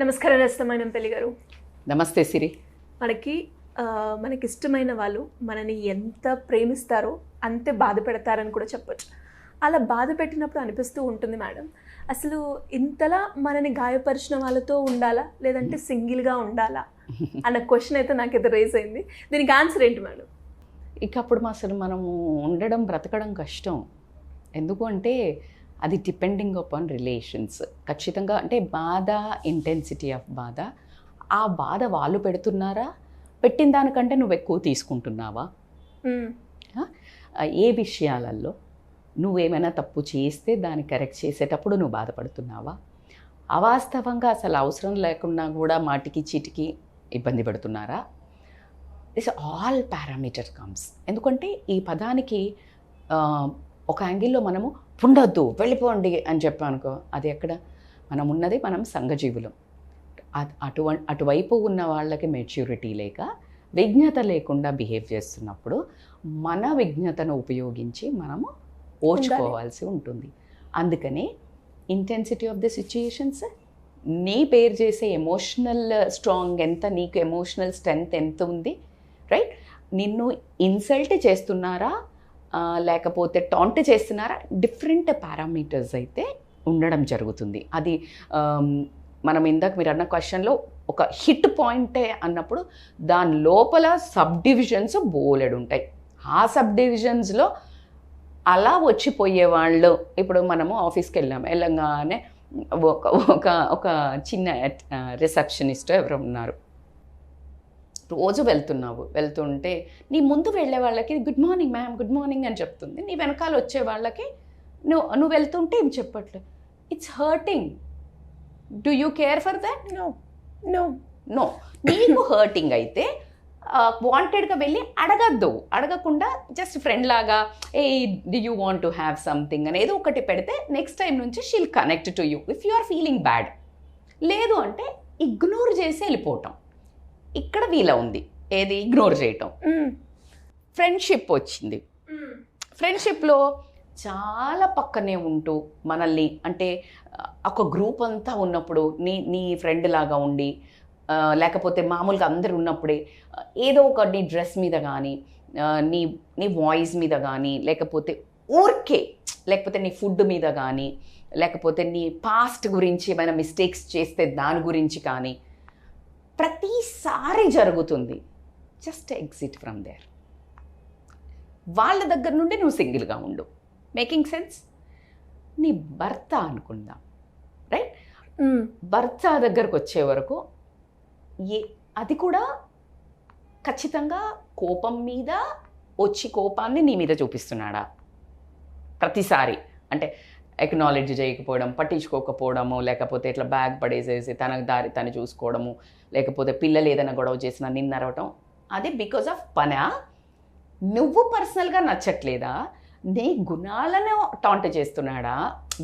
నమస్కారం రస్తమైన పెళ్లి గారు. నమస్తే సిరి. మనకి మనకిష్టమైన వాళ్ళు మనని ఎంత ప్రేమిస్తారో అంతే బాధ పెడతారని కూడా చెప్పొచ్చు. అలా బాధ పెట్టినప్పుడు అనిపిస్తూ ఉంటుంది మేడం, అసలు ఇంతలా మనని గాయపరిచిన వాళ్ళతో ఉండాలా లేదంటే సింగిల్గా ఉండాలా అన్న క్వశ్చన్ అయితే నాకైతే రేస్ అయింది. దీనికి ఆన్సర్ ఏంటి మేడం? ఇక అప్పుడు అసలు మనము ఉండడం బ్రతకడం కష్టం. ఎందుకు అంటే అది డిపెండింగ్ అపాన్ రిలేషన్స్. ఖచ్చితంగా అంటే బాధ, ఇంటెన్సిటీ ఆఫ్ బాధ, ఆ బాధ వాళ్ళు పెడుతున్నారా, పెట్టిన దానికంటే నువ్వు ఎక్కువ తీసుకుంటున్నావా, ఏ విషయాలలో నువ్వేమైనా తప్పు చేస్తే దాన్ని కరెక్ట్ చేసేటప్పుడు నువ్వు బాధపడుతున్నావా, అవాస్తవంగా అసలు అవసరం లేకుండా కూడా మాటికి చీటికి ఇబ్బంది పడుతున్నారా. This all parameter comes. ఎందుకంటే ఈ పదానికి ఒక యాంగిల్లో మనము ఉండొద్దు, వెళ్ళిపోండి అని చెప్పానుకో, అది ఎక్కడ మనం ఉన్నది, మనం సంఘజీవులం. అటువైపు ఉన్న వాళ్ళకి మెచ్యూరిటీ లేక విజ్ఞత లేకుండా బిహేవ్ చేస్తున్నప్పుడు మన విజ్ఞతను ఉపయోగించి మనము ఓర్చుకోవాల్సి ఉంటుంది. అందుకని ఇంటెన్సిటీ ఆఫ్ ద సిచ్యుయేషన్స్, నీ పేరు చేసే ఎమోషనల్ స్ట్రాంగ్ ఎంత, నీకు ఎమోషనల్ స్ట్రెంగ్త్ ఎంత ఉంది, రైట్? నిన్ను ఇన్సల్ట్ చేస్తున్నారా లేకపోతే టాంట్ చేస్తున్నారా, డిఫరెంట్ పారామీటర్స్ అయితే ఉండడం జరుగుతుంది. అది మనం ఇందాక మీరు అన్న క్వశ్చన్లో ఒక హిట్ పాయింటే అన్నప్పుడు దాని లోపల సబ్ డివిజన్స్ బోలెడు ఉంటాయి. ఆ సబ్ డివిజన్స్లో అలా వచ్చిపోయే వాళ్ళు, ఇప్పుడు మనము ఆఫీస్కి వెళ్ళగానే ఒక చిన్న రిసెప్షనిస్ట్ ఎవరు ఉన్నారు, రోజు వెళ్తుంటే నీ ముందు వెళ్ళే వాళ్ళకి good morning ma'am, good morning అని చెప్తుంది. నీ వెనకాల వచ్చే వాళ్ళకి నువ్వు వెళ్తుంటే ఏం చెప్పట్లేదు. It's hurting. Do you care for that? No no no. నీకు హర్టింగ్ అయితే వాంటెడ్గా వెళ్ళి అడగకుండా జస్ట్ ఫ్రెండ్ లాగా hey do you want to have something అనేది ఒకటి పెడితే నెక్స్ట్ టైం నుంచి she'll connect to you if you are feeling bad. లేదు అంటే ఇగ్నోర్ చేసి వెళ్ళిపోవటం. ఇక్కడ వీల ఉంది ఏది ఇగ్నోర్ చేయటం. ఫ్రెండ్షిప్ వచ్చింది. ఫ్రెండ్షిప్లో చాలా పక్కనే ఉంటూ మనల్ని, అంటే ఒక గ్రూప్ అంతా ఉన్నప్పుడు నీ ఫ్రెండ్ లాగా ఉండి, లేకపోతే మామూలుగా అందరు ఉన్నప్పుడే ఏదో ఒక నీ డ్రెస్ మీద కానీ నీ వాయిస్ మీద కానీ, లేకపోతే ఊరికే లేకపోతే నీ ఫుడ్ మీద కానీ, లేకపోతే నీ పాస్ట్ గురించి ఏమైనా మిస్టేక్స్ చేస్తే దాని గురించి కానీ ప్రతిసారి జరుగుతుంది. Just exit from there. వాళ్ళ దగ్గర నుండి నువ్వు సింగిల్గా ఉండు. Making sense? నీ భర్త అనుకుందాం, రైట్? భర్త దగ్గరకు వచ్చే వరకు అది కూడా ఖచ్చితంగా కోపం మీద వచ్చి కోపాన్ని నీ మీద చూపిస్తున్నాడా ప్రతిసారి? అంటే ఎక్నాలెడ్జ్ చేయకపోవడం, పట్టించుకోకపోవడము, లేకపోతే ఇట్లా బ్యాగ్ పడేసేసి తన దారి తను చూసుకోవడము, లేకపోతే పిల్లలు ఏదైనా గొడవ చేసినా నిన్నరవటం, అది బికాజ్ ఆఫ్ పనా? నువ్వు పర్సనల్గా నచ్చట్లేదా? నీ గుణాలను టాంట్ చేస్తున్నాడా?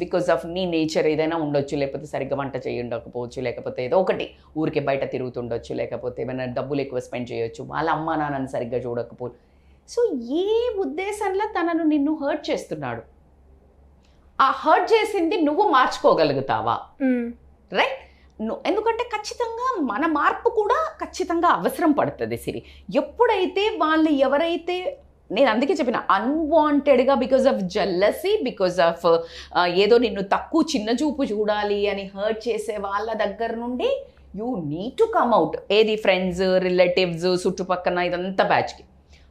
బికాజ్ ఆఫ్ నీ నేచర్ ఏదైనా ఉండొచ్చు, లేకపోతే సరిగ్గా వంట చేయి ఉండకపోవచ్చు, లేకపోతే ఏదో ఒకటి ఊరికే బయట తిరుగుతుండొచ్చు, లేకపోతే ఏమైనా డబ్బులు ఎక్కువ స్పెండ్ చేయొచ్చు, వాళ్ళ అమ్మా నాన్నని సరిగ్గా చూడకపోవచ్చు. సో ఏ ఉద్దేశంలో తనను నిన్ను హర్ట్ చేస్తున్నాడు? ఆ హర్ట్ చేసింది నువ్వు మార్చుకోగలుగుతావా? రైట్? ఎందుకంటే ఖచ్చితంగా మన మార్పు కూడా ఖచ్చితంగా అవసరం పడుతుంది సిరి. ఎప్పుడైతే వాళ్ళు ఎవరైతే, నేను అందుకే చెప్పిన అన్వాంటెడ్గా బికాజ్ ఆఫ్ జెల్లసీ, బికాజ్ ఆఫ్ ఏదో నిన్ను తక్కువ చిన్న చూపు చూడాలి అని హర్ట్ చేసే వాళ్ళ దగ్గర నుండి you need to come out. ఏది ఫ్రెండ్స్, రిలేటివ్స్, చుట్టుపక్కన ఇదంతా బ్యాచ్కి.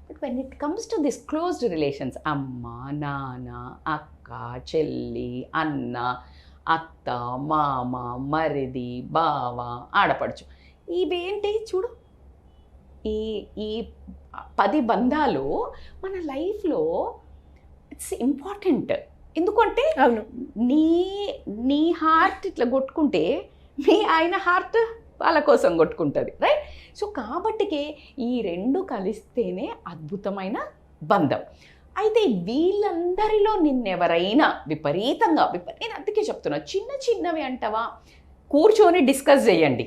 But when it comes to this closed relations, అమ్మ, నాన్న, అక్క, చెల్లి, అన్న, అత్త, మామ, మరిది, బావ, ఆడపడుచు, ఇవేంటి చూడు, ఈ 10 బంధాలు మన లైఫ్లో ఇట్స్ ఇంపార్టెంట్. ఎందుకంటే అవును, నీ హార్ట్ ఇట్లా కొట్టుకుంటే మీ ఆయన హార్ట్ వాళ్ళ కోసం కొట్టుకుంటుంది, రైట్? సో కాబట్టికే ఈ రెండు కలిస్తేనే అద్భుతమైన బంధం. అయితే వీళ్ళందరిలో నిన్నెవరైనా విపరీతంగా నేను అందుకే చెప్తున్నా, చిన్నవి అంటావా, కూర్చొని డిస్కస్ చేయండి.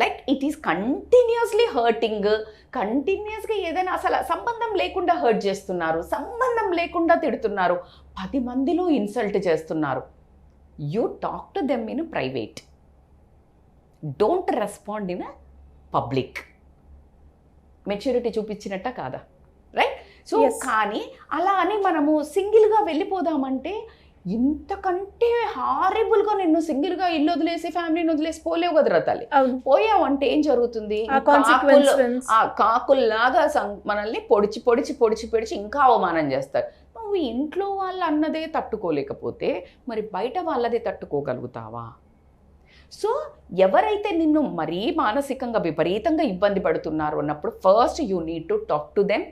Like it is continuously hurting, కంటిన్యూస్గా ఏదైనా అసలు సంబంధం లేకుండా హర్ట్ చేస్తున్నారు, సంబంధం లేకుండా తిడుతున్నారు, 10 మందిలో ఇన్సల్ట్ చేస్తున్నారు. You talk to them in private. Don't respond in public. Maturity చూపించినట్ట కాదా? రైట్. సో కానీ అలా అని మనము సింగిల్గా వెళ్ళిపోదామంటే ఇంతకంటే హారిబుల్గా నిన్ను సింగిల్గా ఇల్లు వదిలేసి ఫ్యామిలీని వదిలేసి పోలేవు కదరా తల్లి. పోయావంటే ఏం జరుగుతుంది? కాకుల్లాగా మనల్ని పొడిచి పొడిచి పొడిచి పొడిచి ఇంకా అవమానం చేస్తారు. నువ్వు ఇంట్లో వాళ్ళు అన్నదే తట్టుకోలేకపోతే మరి బయట వాళ్ళదే తట్టుకోగలుగుతావా? సో ఎవరైతే నిన్ను మరీ మానసికంగా విపరీతంగా ఇబ్బంది పడుతున్నారు అన్నప్పుడు first you need to talk to them.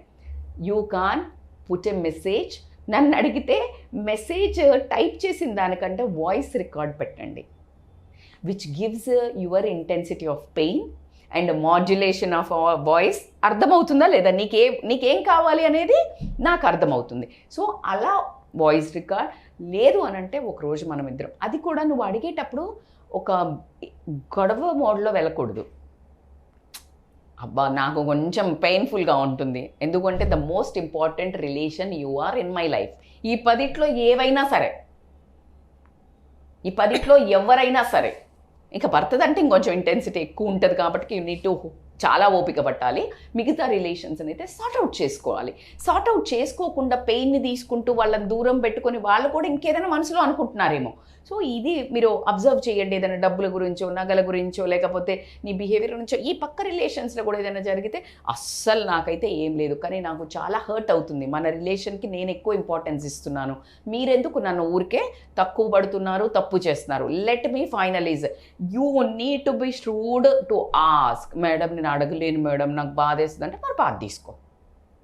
You can put a message. నన్ను అడిగితే మెసేజ్ టైప్ చేసిన దానికంటే వాయిస్ రికార్డ్ పెట్టండి, which gives your intensity of pain and modulation of voice. అర్థమవుతుందా లేదా? నీకేం కావాలి అనేది నాకు అర్థమవుతుంది. సో అలా వాయిస్ రికార్డ్ లేదు అని అంటే ఒకరోజు మనం ఇద్దరం, అది కూడా నువ్వు అడిగేటప్పుడు ఒక గొడవ మోడ్లో వెళ్ళకూడదు. అబ్బా నాకు కొంచెం పెయిన్ఫుల్గా ఉంటుంది, ఎందుకంటే the most important relation you are in my life. ఈ 10 ఏవైనా సరే, ఈ 10 ఎవరైనా సరే, ఇంకా భర్తదంటే ఇంకొంచెం ఇంటెన్సిటీ ఎక్కువ ఉంటుంది కాబట్టి యూ నీడ్ టు చాలా ఓపిక పట్టాలి. మిగతా రిలేషన్స్ అయితే సార్ట్అవుట్ చేసుకోవాలి. సార్ట్అవుట్ చేసుకోకుండా పెయిన్ని తీసుకుంటూ వాళ్ళని దూరం పెట్టుకొని వాళ్ళు కూడా ఇంకేదైనా మనసులో అనుకుంటున్నారేమో. సో ఇది మీరు అబ్జర్వ్ చేయండి. ఏదైనా డబ్బుల గురించో నగల గురించో లేకపోతే నీ బిహేవియర్ గురించో ఈ పక్క రిలేషన్స్లో కూడా ఏదైనా జరిగితే అస్సలు నాకైతే ఏం లేదు, కానీ నాకు చాలా హర్ట్ అవుతుంది, మన రిలేషన్కి నేను ఎక్కువ ఇంపార్టెన్స్ ఇస్తున్నాను, మీరెందుకు నన్ను ఊరికే తక్కువ పడుతున్నారు, తప్పు చేస్తున్నారు. Let me finalize. You need to be shrewd to ask, madam నేను అడగలేను మేడం నాకు బాధేస్తుంది అంటే మరి బాధ తీసుకో.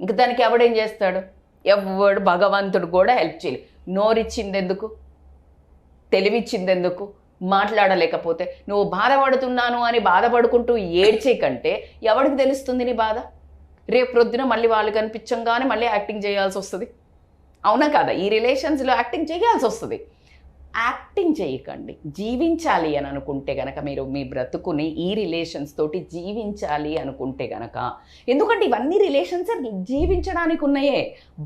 ఇంక దానికి ఎవడేం చేస్తాడు? ఎవడు భగవంతుడు కూడా హెల్ప్ చేయలేదు. నోరిచ్చింది ఎందుకు? తెలివిచ్చింది ఎందుకు? మాట్లాడలేకపోతే నువ్వు బాధపడుతున్నాను అని బాధపడుకుంటూ ఏడ్చే కంటే ఎవరికి తెలుస్తుంది నీ బాధ? రేపు ప్రొద్దున మళ్ళీ వాళ్ళు కనిపించంగానే మళ్ళీ యాక్టింగ్ చేయాల్సి వస్తుంది. అవునా కదా? ఈ రిలేషన్స్లో యాక్టింగ్ చేయాల్సి వస్తుంది. యాక్టింగ్ చేయకండి. జీవించాలి అని అనుకుంటే గనక మీరు మీ బ్రతుకుని ఈ రిలేషన్స్ తోటి జీవించాలి అనుకుంటే గనక, ఎందుకంటే ఇవన్నీ రిలేషన్స్ జీవించడానికి ఉన్నాయే,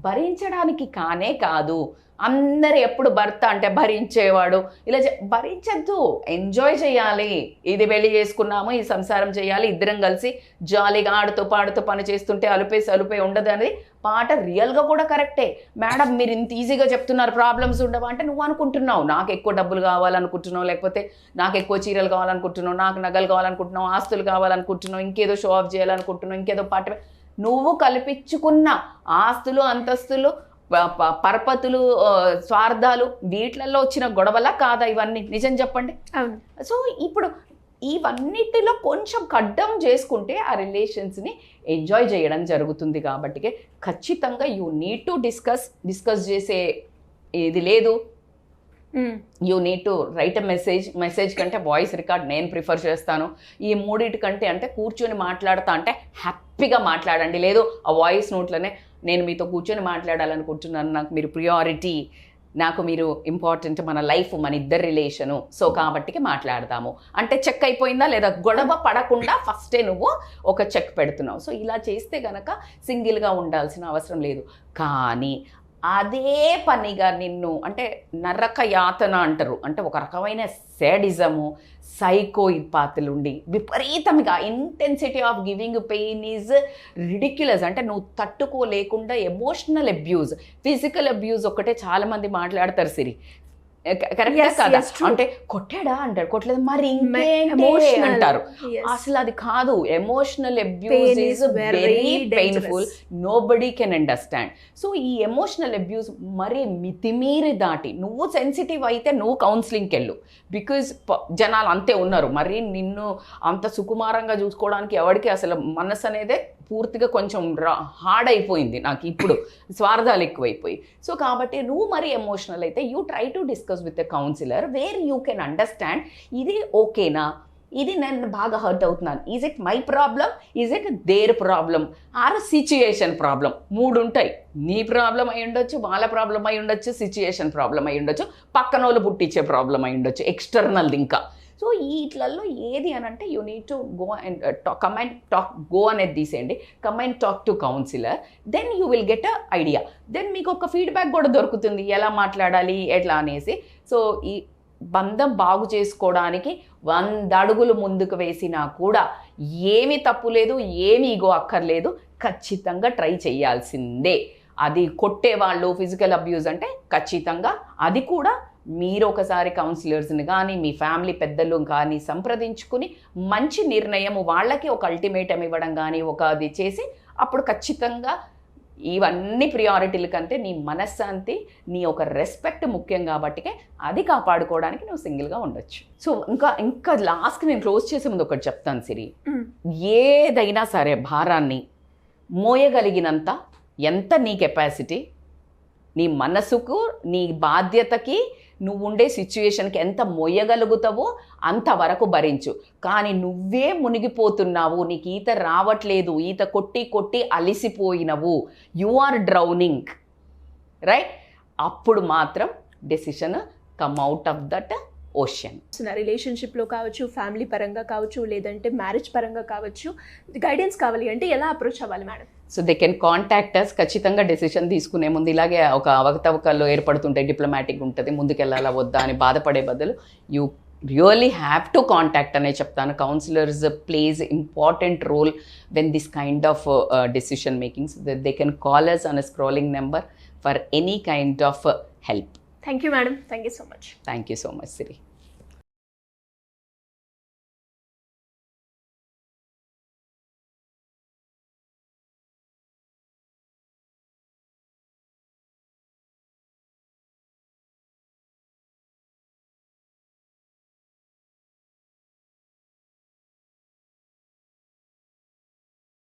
భరించడానికి కానే కాదు. అందరు ఎప్పుడు భర్త అంటే భరించేవాడు ఇలా భరించద్దు, ఎంజాయ్ చేయాలి. ఇది పెళ్లి చేసుకున్నాము, ఈ సంసారం చేయాలి, ఇద్దరం కలిసి జాలీగా ఆడుతూ పాడుతూ పని చేస్తుంటే అలుపే ఉండదు అనేది పాట రియల్గా కూడా కరెక్టే. మేడం మీరు ఇంత ఈజీగా చెప్తున్నారు ప్రాబ్లమ్స్ ఉండవా అంటే నువ్వు అనుకుంటున్నావు నాకు ఎక్కువ డబ్బులు కావాలనుకుంటున్నావు, లేకపోతే నాకు ఎక్కువ చీరలు కావాలనుకుంటున్నావు, నాకు నగలు కావాలనుకుంటున్నావు, ఆస్తులు కావాలనుకుంటున్నావు, ఇంకేదో షో ఆఫ్ చేయాలనుకుంటున్నావు, ఇంకేదో పాట. నువ్వు కల్పించుకున్న ఆస్తులు అంతస్తులు పరపతులు స్వార్థాలు వీటిలలో వచ్చిన గొడవలా కాదా ఇవన్నీ? నిజం చెప్పండి. సో ఇప్పుడు ఇవన్నిటిలో కొంచెం కడ్డం చేసుకుంటే ఆ రిలేషన్స్ని ఎంజాయ్ చేయడం జరుగుతుంది. కాబట్టి ఖచ్చితంగా యూ నీడ్ టు డిస్కస్ చేసే ఇది లేదు. You need to right a message కంటే వాయిస్ రికార్డ్ నేను ప్రిఫర్ చేస్తాను. ఈ మూడింటి కంటే అంటే కూర్చొని మాట్లాడతా అంటే హ్యాపీగా మాట్లాడండి. లేదు ఆ వాయిస్ నోట్లోనే నేను మీతో కూర్చొని మాట్లాడాలనుకుంటున్నాను, నాకు మీరు ప్రియారిటీ, నాకు మీరు ఇంపార్టెంట్, మన లైఫ్ మన ఇద్దరు రిలేషను, సో కాబట్టికి మాట్లాడదాము అంటే చెక్ అయిపోయిందా లేదా? గొడవ పడకుండా ఫస్టే నువ్వు ఒక చెక్ పెడుతున్నావు. సో ఇలా చేస్తే కనుక సింగిల్గా ఉండాల్సిన అవసరం లేదు. కానీ అదే పనిగా నిన్ను అంటే నరక యాతన అంటారు, అంటే ఒక రకమైన సాడిజము, సైకోపాతులుండి విపరీతంగా intensity of giving pain is ridiculous. అంటే నువ్వు తట్టుకోలేకుండా ఎమోషనల్ అబ్యూజ్, ఫిజికల్ అబ్యూజ్ ఒకటే చాలామంది మాట్లాడతారు సిరి, కరెక్టా కదా? అంటే కొట్టాడా అంటారు, కొట్టలేదు మరి ఇంకేంటి అంటారు. అసలు అది కాదు. Emotional abuse is very painful, nobody can understand. So ఈ ఎమోషనల్ అబ్యూజ్ మరి మితిమీరి దాటి నువ్వు సెన్సిటివ్ అయితే నువ్వు కౌన్సిలింగ్కి వెళ్ళు. బికాజ్ జనాలు అంతే ఉన్నారు, మరి నిన్ను అంత సుకుమారంగా చూసుకోవడానికి ఎవరికి అసలు మనసు అనేదే పూర్తిగా కొంచెం హార్డ్ అయిపోయింది నాకు ఇప్పుడు, స్వార్థాలు ఎక్కువైపోయి. సో కాబట్టి నువ్వు మరి ఎమోషనల్ అయితే you try to discuss with a counsellor where you can understand ఇది ఓకేనా, ఇది నేను బాగా హర్ట్ అవుతున్నాను, is it my problem, is it their problem or situation problem. 3 ఉంటాయి. నీ ప్రాబ్లం అయి ఉండొచ్చు, వాళ్ళ ప్రాబ్లం అయి ఉండొచ్చు, సిచ్యుయేషన్ ప్రాబ్లం అయి ఉండొచ్చు, పక్కనోళ్ళు పుట్టించే ప్రాబ్లం అయి ఉండొచ్చు, ఎక్స్టర్నల్ది ఇంకా. సో వీటిలలో ఏది అని అంటే you need to go and go అనేది తీసేయండి, come and talk to counsellor, then you will get a idea. దెన్ మీకు ఒక ఫీడ్బ్యాక్ కూడా దొరుకుతుంది ఎలా మాట్లాడాలి ఎట్లా అనేసి. సో బంధం బాగు చేసుకోవడానికి 100 అడుగులు ముందుకు వేసినా కూడా ఏమీ తప్పు లేదు, ఏమీ ఈగో అక్కర్లేదు, ఖచ్చితంగా ట్రై చేయాల్సిందే. అది కొట్టేవాళ్ళు, ఫిజికల్ అబ్యూజ్ అంటే ఖచ్చితంగా అది కూడా మీరు ఒకసారి కౌన్సిలర్స్ని కానీ మీ ఫ్యామిలీ పెద్దలు కానీ సంప్రదించుకుని మంచి నిర్ణయం, వాళ్ళకి ఒక అల్టిమేటం ఇవ్వడం కానీ ఒక అది చేసి అప్పుడు ఖచ్చితంగా ఇవన్నీ ప్రియారిటీల కంటే నీ మనశ్శాంతి, నీ ఒక రెస్పెక్ట్ ముఖ్యం కాబట్టికే అది కాపాడుకోవడానికి నువ్వు సింగిల్గా ఉండొచ్చు. సో ఇంకా లాస్ట్కి నేను క్లోజ్ చేసే ముందు ఒకటి చెప్తాను సిరి, ఏదైనా సరే భారాన్ని మోయగలిగినంత ఎంత నీ కెపాసిటీ, నీ మనసుకు, నీ బాధ్యతకి, నువ్వు ఉండే సిచ్యువేషన్కి ఎంత మోయగలుగుతావో అంతవరకు భరించు. కానీ నువ్వే మునిగిపోతున్నావు, నీకు ఈత రావట్లేదు, ఈత కొట్టి కొట్టి అలిసిపోయినవు, యు ఆర్ డ్రౌనింగ్, రైట్, అప్పుడు మాత్రం decision come out of that ocean. రిలేషన్షిప్లో కావచ్చు, ఫ్యామిలీ పరంగా కావచ్చు, లేదంటే మ్యారేజ్ పరంగా కావచ్చు, గైడెన్స్ కావాలి అంటే ఎలా అప్రోచ్ అవ్వాలి madam? So they can contact us. ఖచ్చితంగా డెసిషన్ తీసుకునే ముందు ఇలాగే ఒక అవకతవకల్లో ఏర్పడుతుంటాయి, డిప్లొమాటిక్ ఉంటుంది, ముందుకెళ్ళాలా వద్దా అని బాధపడే బదులు you really have to contact అనే చెప్తాను. Counsellors plays important role when this kind of decision makings. They can call us on a scrolling number for any kind of help. Thank you madam, thank you so much. Thank you so much Siri.